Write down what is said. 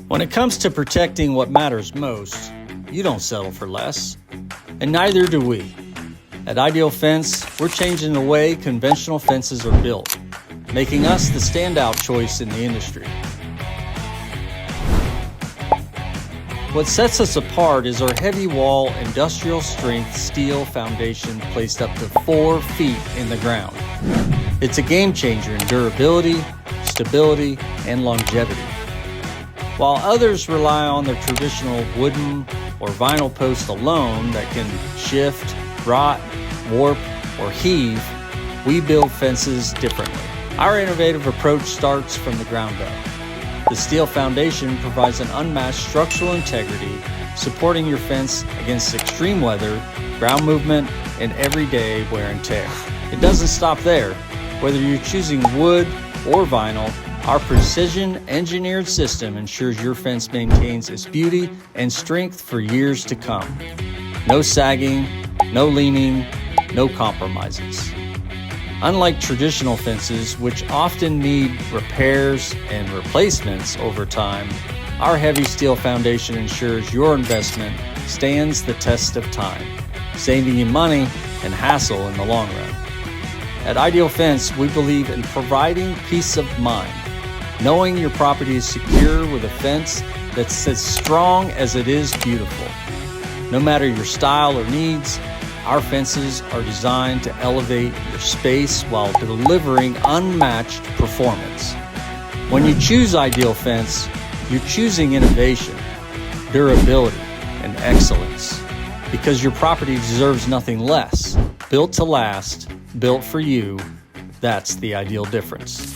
When it comes to protecting what matters most, you don't settle for less, and neither do we. At Ideal Fence, we're changing the way conventional fences are built, making us the standout choice in the industry. What sets us apart is our heavy wall, industrial strength steel foundation placed up to 4 feet in the ground. It's a game changer in durability, stability, and longevity. While others rely on their traditional wooden or vinyl post alone that can shift, rot, warp, or heave, we build fences differently. Our innovative approach starts from the ground up. The steel foundation provides an unmatched structural integrity, supporting your fence against extreme weather, ground movement, and everyday wear and tear. It doesn't stop there. Whether you're choosing wood or vinyl, our precision-engineered system ensures your fence maintains its beauty and strength for years to come. No sagging, no leaning, no compromises. Unlike traditional fences, which often need repairs and replacements over time, our heavy steel foundation ensures your investment stands the test of time, saving you money and hassle in the long run. At Ideal Fence, we believe in providing peace of mind, knowing your property is secure with a fence that's as strong as it is beautiful. No matter your style or needs, our fences are designed to elevate your space while delivering unmatched performance. When you choose Ideal Fence, you're choosing innovation, durability, and excellence, because your property deserves nothing less. Built to last, built for you, that's the ideal difference.